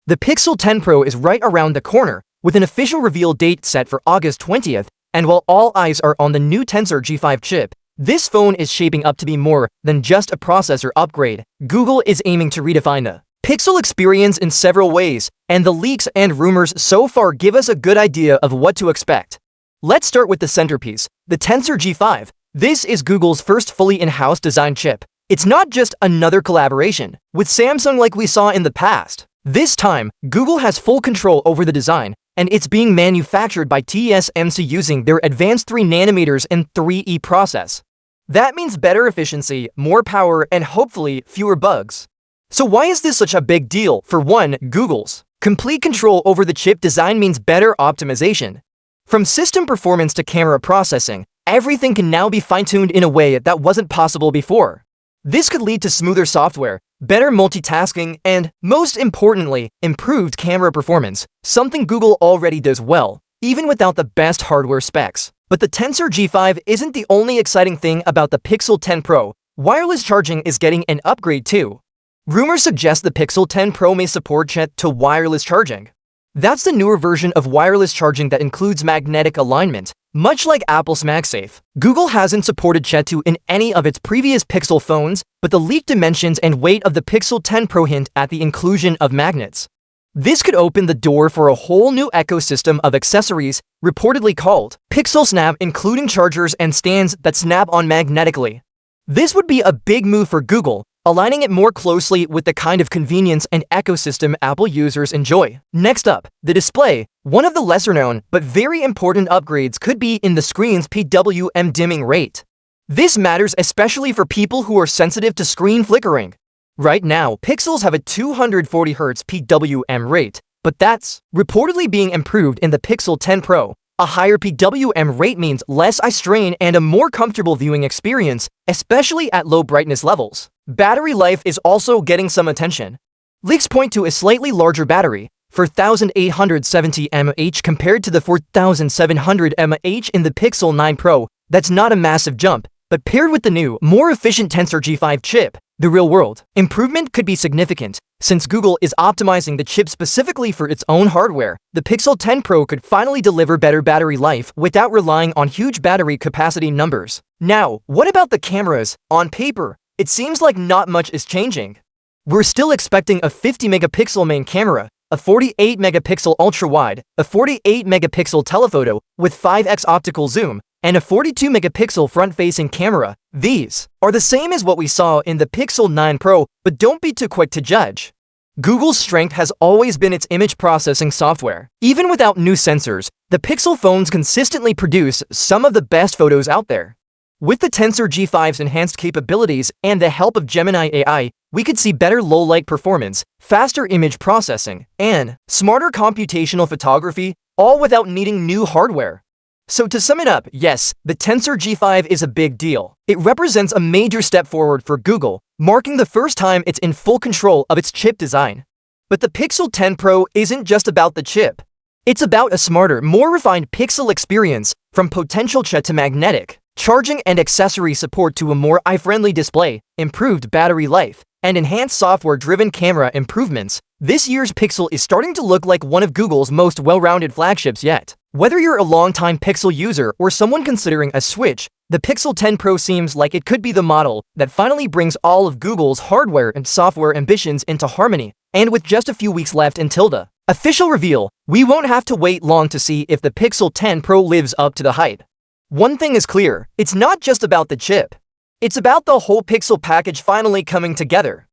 The Pixel 10 Pro is right around the corner, with an official reveal date set for August 20th, and while all eyes are on the new Tensor G5 chip, this phone is shaping up to be more than just a processor upgrade. Google is aiming to redefine the Pixel experience in several ways, and the leaks and rumors so far give us a good idea of what to expect. Let's start with the centerpiece, the Tensor G5. This is Google's first fully in-house designed chip. It's not just another collaboration with Samsung like we saw in the past. This time, Google has full control over the design, and it's being manufactured by TSMC using their advanced 3nm and 3E process. That means better efficiency, more power, and hopefully fewer bugs. So why is this such a big deal? For one, Google's complete control over the chip design means better optimization. From system performance to camera processing, everything can now be fine-tuned in a way that wasn't possible before. This could lead to smoother software, better multitasking, and, most importantly, improved camera performance, something Google already does well, even without the best hardware specs. But the Tensor G5 isn't the only exciting thing about the Pixel 10 Pro. Wireless charging is getting an upgrade too. Rumors suggest the Pixel 10 Pro may support chat to wireless charging. That's the newer version of wireless charging that includes magnetic alignment, much like Apple's MagSafe. Google hasn't supported chat to in any of its previous Pixel phones, but the leaked dimensions and weight of the Pixel 10 Pro hint at the inclusion of magnets. This could open the door for a whole new ecosystem of accessories, reportedly called Pixel Snap, including chargers and stands that snap on magnetically. This would be a big move for Google, aligning it more closely with the kind of convenience and ecosystem Apple users enjoy. Next up, the display. One of the lesser-known but very important upgrades could be in the screen's PWM dimming rate. This matters especially for people who are sensitive to screen flickering. Right now, Pixels have a 240Hz PWM rate, but that's reportedly being improved in the Pixel 10 Pro. A higher PWM rate means less eye strain and a more comfortable viewing experience, especially at low brightness levels. Battery life is also getting some attention. Leaks point to a slightly larger battery, 4870 mAh compared to the 4700 mAh in the Pixel 9 Pro. That's not a massive jump, but paired with the new, more efficient Tensor G5 chip, the real-world improvement could be significant. Since Google is optimizing the chip specifically for its own hardware, the Pixel 10 Pro could finally deliver better battery life without relying on huge battery capacity numbers. Now, what about the cameras? On paper, it seems like not much is changing. We're still expecting a 50-megapixel main camera, a 48-megapixel ultra-wide, a 48-megapixel telephoto with 5x optical zoom, and a 42-megapixel front-facing camera. These are the same as what we saw in the Pixel 9 Pro, but don't be too quick to judge. Google's strength has always been its image processing software. Even without new sensors, the Pixel phones consistently produce some of the best photos out there. With the Tensor G5's enhanced capabilities and the help of Gemini AI, we could see better low-light performance, faster image processing, and smarter computational photography, all without needing new hardware. So to sum it up, yes, the Tensor G5 is a big deal. It represents a major step forward for Google, marking the first time it's in full control of its chip design. But the Pixel 10 Pro isn't just about the chip. It's about a smarter, more refined Pixel experience, from potential chat to magnetic charging and accessory support to a more eye-friendly display, improved battery life, and enhanced software-driven camera improvements. This year's Pixel is starting to look like one of Google's most well-rounded flagships yet. Whether you're a long-time Pixel user or someone considering a switch, the Pixel 10 Pro seems like it could be the model that finally brings all of Google's hardware and software ambitions into harmony. And with just a few weeks left until the official reveal, we won't have to wait long to see if the Pixel 10 Pro lives up to the hype. One thing is clear, it's not just about the chip. It's about the whole Pixel package finally coming together.